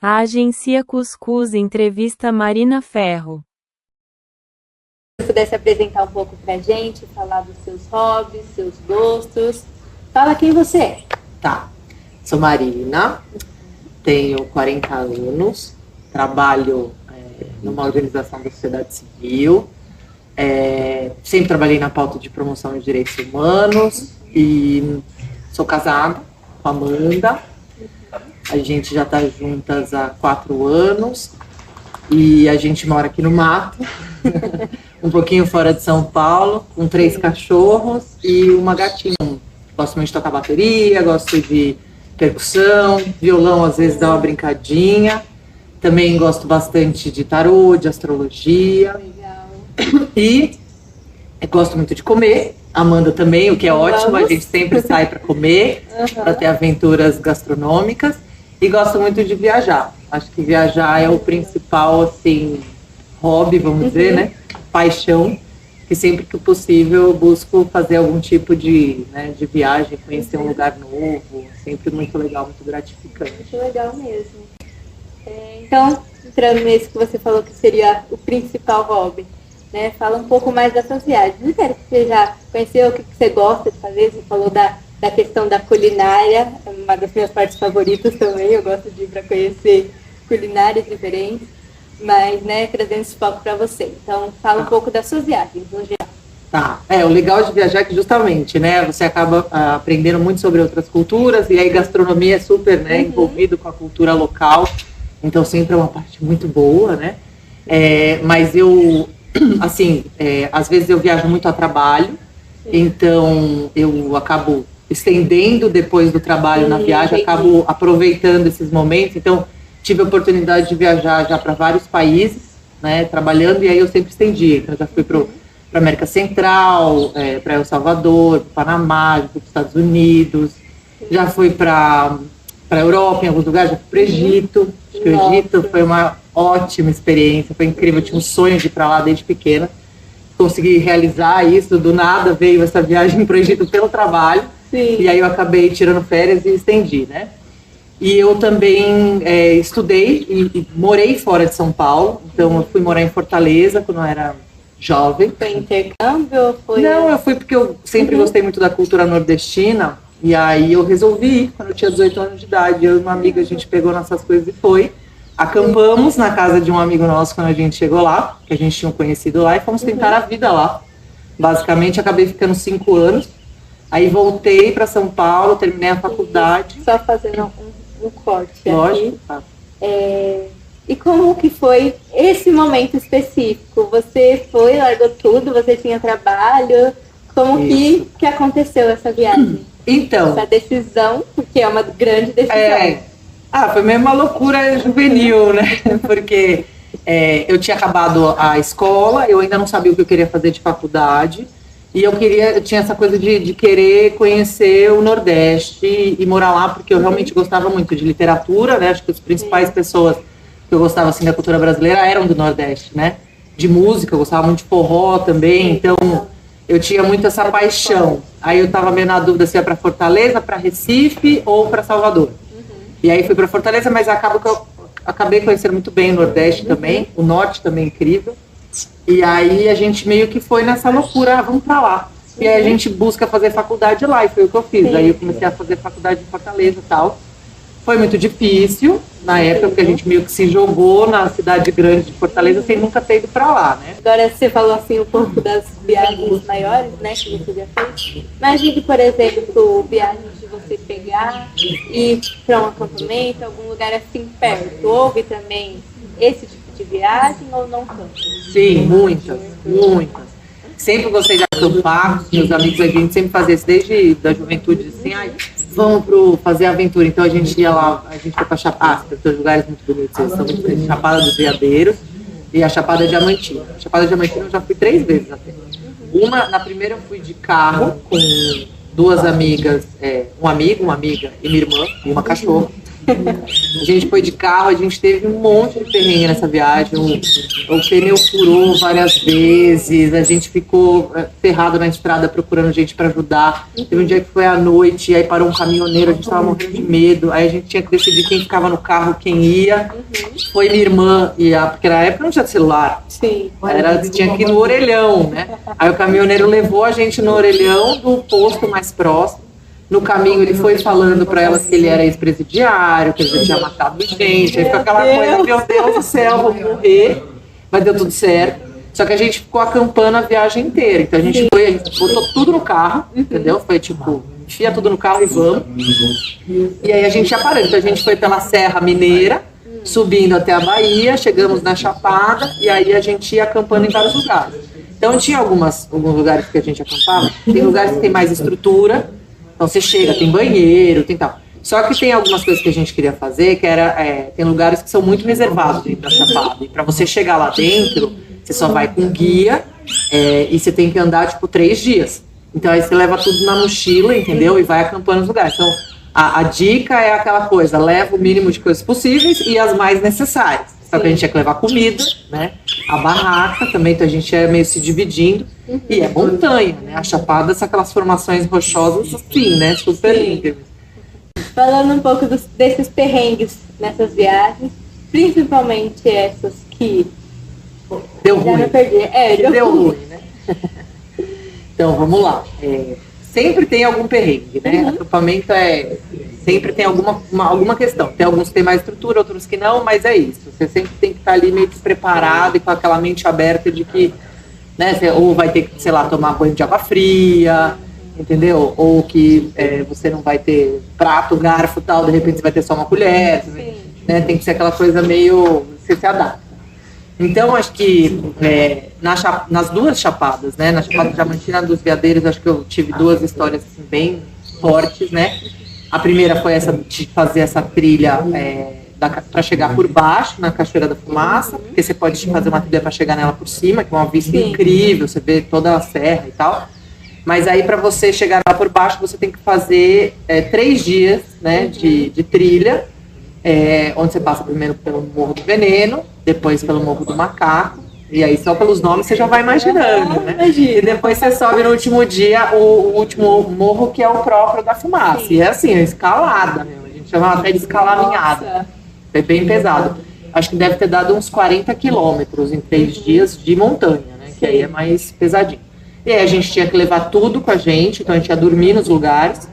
A agência Cuscuz entrevista Marina Ferro. Se você pudesse apresentar um pouco pra gente, falar dos seus hobbies, seus gostos. Fala quem você é. Tá, sou Marina, tenho 40 anos, trabalho numa organização da sociedade civil, sempre trabalhei na pauta de promoção de direitos humanos e sou casada com a Amanda. A gente já está juntas há 4 anos e a gente mora aqui no mato, um pouquinho fora de São Paulo, com 3 cachorros e uma gatinha. Gosto muito de tocar bateria, gosto de percussão, violão às vezes dá uma brincadinha. Também gosto bastante de tarô, de astrologia. Legal. E gosto muito de comer. Amanda também, o que é ótimo, a gente sempre sai para comer, para ter aventuras gastronômicas. E gosto muito de viajar. Acho que viajar é o principal, assim, hobby, vamos dizer, né? Paixão. Que sempre que possível eu busco fazer algum tipo de viagem, conhecer um lugar novo. Sempre muito legal, muito gratificante. Muito legal mesmo. Então, entrando nisso que você falou que seria o principal hobby, né? Fala um pouco mais das suas viagens. Não quero que você já conheceu o que você gosta de fazer. Você falou da questão da culinária, é uma das minhas partes favoritas também. Eu gosto de ir para conhecer culinárias diferentes, mas, né, trazendo esse foco para você. Então, fala um pouco das suas viagens, no geral. Tá, o legal de viajar é que justamente, né, você acaba aprendendo muito sobre outras culturas e aí gastronomia é super, né, envolvido com a cultura local, então sempre é uma parte muito boa, né, mas eu, assim, às vezes eu viajo muito a trabalho, então eu acabo estendendo depois do trabalho na viagem, acabo aproveitando esses momentos, então tive a oportunidade de viajar já para vários países, né, trabalhando, e aí eu sempre estendi. Então, já fui para América Central, para El Salvador, para Panamá, já fui para os Estados Unidos, já fui para a Europa, em alguns lugares, já fui para o Egito. Acho que o Egito foi uma ótima experiência, foi incrível. Eu tinha um sonho de ir para lá desde pequena. Consegui realizar isso, do nada veio essa viagem para o Egito pelo trabalho, e aí eu acabei tirando férias e estendi, né? E eu também estudei e morei fora de São Paulo. Então, eu fui morar em Fortaleza quando eu era jovem. Foi intercâmbio ou foi... Não, eu fui porque eu sempre gostei muito da cultura nordestina. E aí eu resolvi ir quando eu tinha 18 anos de idade. Eu e uma amiga, a gente pegou nossas coisas e foi. Acampamos na casa de um amigo nosso quando a gente chegou lá, que a gente tinha um conhecido lá, e fomos tentar a vida lá. Basicamente, acabei ficando 5 anos. Aí voltei para São Paulo, terminei a faculdade. Só fazendo um corte Lógico, aqui. tá. E como que foi esse momento específico? Você foi, largou tudo, você tinha trabalho? Como que aconteceu essa viagem? Então... Essa decisão, porque é uma grande decisão. Foi meio uma loucura juvenil, né? Porque eu tinha acabado a escola, eu ainda não sabia o que eu queria fazer de faculdade. E eu tinha essa coisa de querer conhecer o Nordeste e morar lá, porque eu realmente gostava muito de literatura, né? Acho que as principais pessoas que eu gostava, assim, da cultura brasileira eram do Nordeste, né? De música, eu gostava muito de forró também, então eu tinha muito essa paixão. Aí eu tava meio na dúvida se ia para Fortaleza, para Recife ou para Salvador. E aí fui para Fortaleza, mas acabei conhecendo muito bem o Nordeste também, o Norte também é incrível. E aí a gente meio que foi nessa loucura, vamos pra lá. E aí a gente busca fazer faculdade lá, e foi o que eu fiz. Aí eu comecei a fazer faculdade em Fortaleza e tal. Foi muito difícil na época, porque a gente meio que se jogou na cidade grande de Fortaleza sem nunca ter ido pra lá, né? Agora você falou assim um pouco das viagens maiores, né, que você já fez. Imagine, por exemplo, viagens de você pegar e ir para um acampamento, algum lugar assim perto. Houve também esse tipo de viagem ou não tanto? Sim, muitas. Sempre gostei de acampar, meus amigos, a gente sempre fazia isso desde da juventude, assim, vamos fazer aventura. Então a gente ia lá, a gente foi pra Chapada, tem lugares muito bonitos, são muito bonitos, Chapada dos Veadeiros e a Chapada Diamantina. A Chapada Diamantina eu já fui 3 vezes até. Na primeira eu fui de carro com 2 amigas, um amigo, uma amiga e minha irmã, e uma cachorra. A gente foi de carro, a gente teve um monte de perrengue nessa viagem. O pneu furou várias vezes, a gente ficou ferrado na estrada procurando gente para ajudar. Teve um dia que foi à noite, aí parou um caminhoneiro, a gente tava morrendo de medo. Aí a gente tinha que decidir quem ficava no carro, quem ia. Foi minha irmã, porque na época não tinha celular. Sim. Tinha que ir no orelhão, né? Aí o caminhoneiro levou a gente no orelhão do posto mais próximo. No caminho ele foi falando para elas que ele era ex-presidiário, que ele já tinha matado gente. Aí ficou aquela coisa, meu Deus do céu, vou morrer. Mas deu tudo certo. Só que a gente ficou acampando a viagem inteira. Então a gente botou tudo no carro, entendeu? Foi tipo, enfia tudo no carro e vamos. E aí a gente ia parando. Então a gente foi pela Serra Mineira, subindo até a Bahia, chegamos na Chapada, e aí a gente ia acampando em vários lugares. Então tinha alguns lugares que a gente acampava, tem lugares que tem mais estrutura. Então você chega, tem banheiro, tem tal. Só que tem algumas coisas que a gente queria fazer, que tem lugares que são muito reservados dentro da Chapada. E para você chegar lá dentro, você só vai com guia e você tem que andar, tipo, 3 dias. Então aí você leva tudo na mochila, entendeu? E vai acampando nos lugares. Então a dica é aquela coisa, leva o mínimo de coisas possíveis e as mais necessárias. Só que a gente tinha que levar comida, né? A barraca também, então a gente ia meio se dividindo. E é montanha, né? A Chapada são aquelas formações rochosas assim, né? Super íntimas. Falando um pouco desses perrengues nessas viagens, principalmente essas que... Deu ruim. Deu ruim, né? Então, vamos lá. Sempre tem algum perrengue, né? Acampamento sempre tem alguma questão. Tem alguns que tem mais estrutura, outros que não, mas é isso. Você sempre tem que estar ali meio despreparado e com aquela mente aberta de que, né, você ou vai ter que, sei lá, tomar banho de água fria, entendeu? Ou que você não vai ter prato, garfo e tal, de repente você vai ter só uma colher, né? Tem que ser aquela coisa meio... Você se adapta. Então, acho que nas 2 chapadas, né? Na Chapada Diamantina, dos Veadeiros, acho que eu tive 2 histórias assim, bem fortes, né? A primeira foi essa de fazer essa trilha para chegar por baixo, na Cachoeira da Fumaça, porque você pode fazer uma trilha para chegar nela por cima, que é uma vista incrível, você vê toda a serra e tal. Mas aí, para você chegar lá por baixo, você tem que fazer 3 dias, né, de trilha, onde você passa primeiro pelo Morro do Veneno, depois pelo Morro do Macaco, e aí só pelos nomes você já vai imaginando, né? E depois você sobe no último dia o último morro, que é o próprio da Fumaça. E é assim, é escalada mesmo, a gente chama até de escalaminhada. É bem pesado. Acho que deve ter dado uns 40 quilômetros em 3 dias de montanha, né? Que aí é mais pesadinho. E aí a gente tinha que levar tudo com a gente, então a gente ia dormir nos lugares.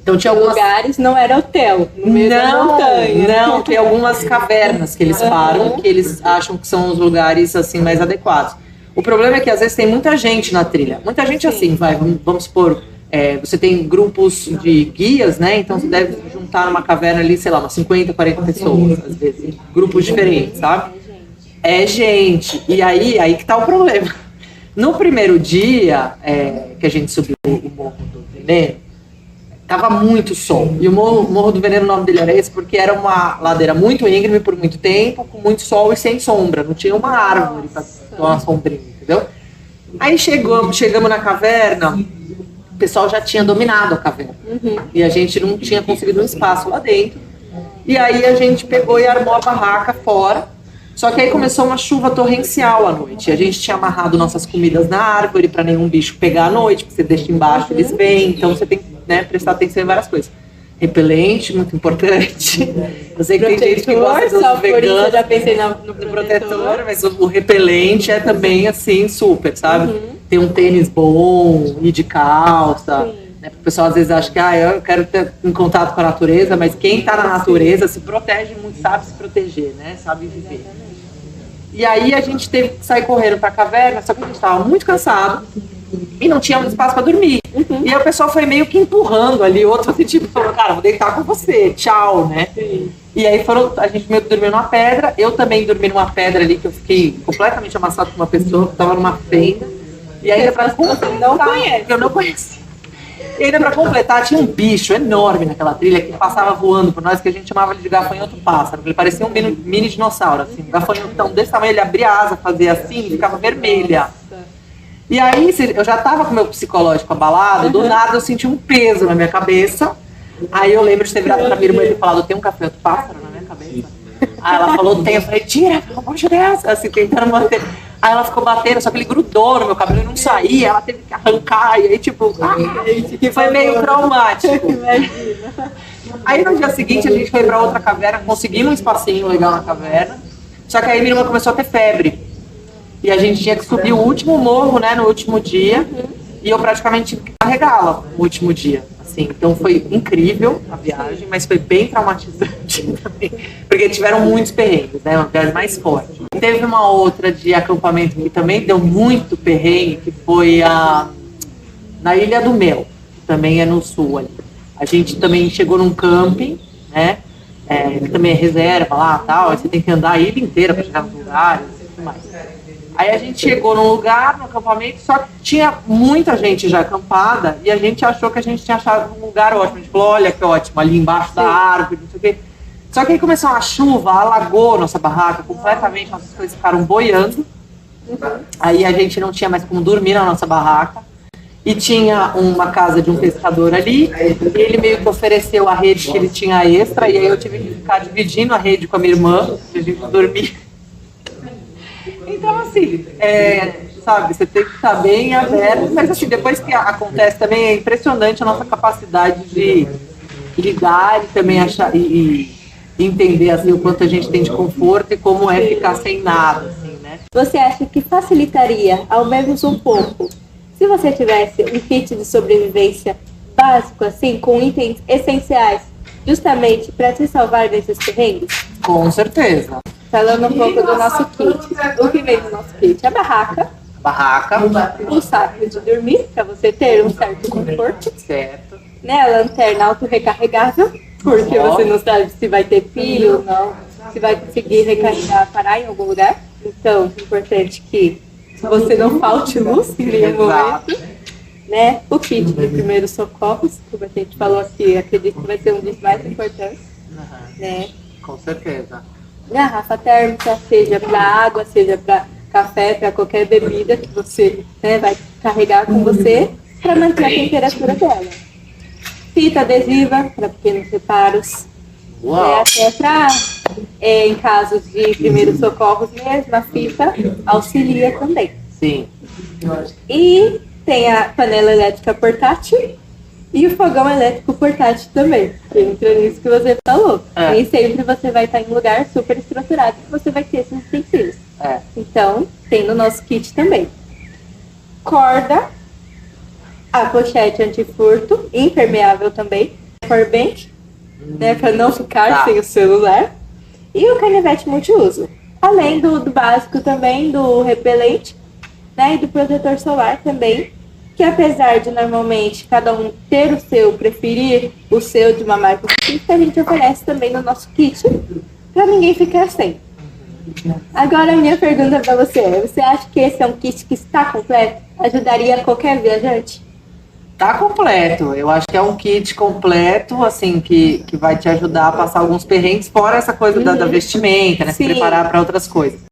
Então tinha alguns lugares, não era hotel, no meio da montanha. Não, tem algumas cavernas que eles param, que eles acham que são os lugares assim mais adequados. O problema é que às vezes tem muita gente na trilha. Muita gente assim, vamos supor, você tem grupos de guias, né? Então você deve juntar numa caverna ali, sei lá, umas 50, 40 pessoas, às vezes, em grupos diferentes, sabe? É gente. E aí que tá o problema. No primeiro dia que a gente subiu o Morro do Veneno, tava muito sol. E o Morro do Veneno, o nome dele era esse, porque era uma ladeira muito íngreme por muito tempo, com muito sol e sem sombra. Não tinha uma árvore para dar uma sombrinha, entendeu? Aí chegamos na caverna, o pessoal já tinha dominado a caverna. E a gente não tinha conseguido um espaço lá dentro. E aí a gente pegou e armou a barraca fora. Só que aí começou uma chuva torrencial à noite. E a gente tinha amarrado nossas comidas na árvore para nenhum bicho pegar à noite, porque você deixa embaixo, eles vêm. Então você tem que, né, prestar atenção em várias coisas. Repelente, muito importante. Eu sei que tem gente que gosta dos veganos. Eu já pensei no protetor, mas o repelente é também assim, super, sabe? Tem um tênis bom, ir de calça. Né? O pessoal às vezes acha que eu quero ter um contato com a natureza, mas quem está na natureza se protege muito, sabe se proteger, né? Sabe viver. E aí a gente teve que sair correndo para a caverna, só que a gente estava muito cansado e não tinha muito espaço para dormir. E aí o pessoal foi meio que empurrando ali, outro assim, tipo, falou, cara, vou deitar com você, tchau, né? E aí a gente meio que dormiu numa pedra, eu também dormi numa pedra ali, que eu fiquei completamente amassado com uma pessoa que estava numa fenda. E ainda para completar, eu não conhecia. E ainda para completar, tinha um bicho enorme naquela trilha que passava voando por nós, que a gente chamava de gafanhoto pássaro. Ele parecia um mini dinossauro, assim, um gafanhotão desse tamanho, ele abria a asa, fazia assim e ficava vermelha. E aí eu já tava com o meu psicológico abalado, do nada eu senti um peso na minha cabeça. Aí eu lembro de ter virado pra minha irmã e ter falado, tem um café do pássaro na minha cabeça? Aí ela falou, tem. Eu falei, tira, pelo amor de Deus. Assim, tentando manter. Aí ela ficou batendo, só que ele grudou no meu cabelo e não saía. Ela teve que arrancar. E aí, tipo, foi meio traumático. Aí no dia seguinte a gente foi pra outra caverna, conseguimos um espacinho legal na caverna. Só que aí minha irmã começou a ter febre. E a gente tinha que subir o último morro, né, no último dia. E eu praticamente tive que carregá-la no último dia. Assim, então foi incrível a viagem, mas foi bem traumatizante também. Porque tiveram muitos perrengues, né? Uma viagem mais forte. Teve uma outra de acampamento que também deu muito perrengue, que foi na Ilha do Mel, que também é no sul ali. A gente também chegou num camping, né? Que também é reserva lá e tal. Aí você tem que andar a ilha inteira para chegar nos lugares e tudo mais. Aí a gente chegou num lugar, no acampamento, só que tinha muita gente já acampada e a gente achou que a gente tinha achado um lugar ótimo. A gente falou, olha que ótimo, ali embaixo da árvore, não sei o quê. Só que aí começou uma chuva, alagou nossa barraca completamente, nossas coisas ficaram boiando. Aí a gente não tinha mais como dormir na nossa barraca. E tinha uma casa de um pescador ali, e ele meio que ofereceu a rede que ele tinha extra, e aí eu tive que ficar dividindo a rede com a minha irmã, pra gente dormir. Então, assim, sabe, você tem que estar bem aberto, mas assim, depois que acontece também é impressionante a nossa capacidade de lidar e também achar e entender assim, o quanto a gente tem de conforto e como é ficar sem nada, assim, né? Você acha que facilitaria, ao menos um pouco, se você tivesse um kit de sobrevivência básico, assim, com itens essenciais, justamente para te salvar desses perrengues? Com certeza. Falando um pouco do nosso kit. O que vem do nosso kit? A barraca, o saco de dormir, para você ter um certo conforto. Certo. Né? A lanterna auto-recarregável, porque você não sabe se vai ter pilha ou não, se vai conseguir recarregar, parar em algum lugar. Então, é importante que você não falte luz em nenhum momento. Né? O kit de primeiros socorros, como a gente falou aqui, acredito que vai ser um dos mais importantes. Né? Com certeza. Garrafa térmica, seja para água, seja para café, para qualquer bebida que você, né, vai carregar com você para manter a temperatura dela. Fita adesiva para pequenos reparos. Até para, em casos de primeiros socorros mesmo, a fita auxilia também. Sim. E tem a panela elétrica portátil e o fogão elétrico portátil também. Entra nisso que você falou. Nem sempre você vai estar em um lugar super estruturado que você vai ter esses utensílios. Então, tem no nosso kit também. Corda, a pochete antifurto, impermeável também, powerbank, né, para não ficar sem o celular, e o canivete multiuso. Além do básico também, do repelente, né, e do protetor solar também, que apesar de normalmente cada um ter o seu, preferir o seu de uma marca específica, a gente oferece também no nosso kit, para ninguém ficar sem. Agora a minha pergunta para você é, você acha que esse é um kit que está completo? Ajudaria qualquer viajante? Tá completo, eu acho que é um kit completo, assim, que vai te ajudar a passar alguns perrengues, fora essa coisa da vestimenta, né, se preparar para outras coisas.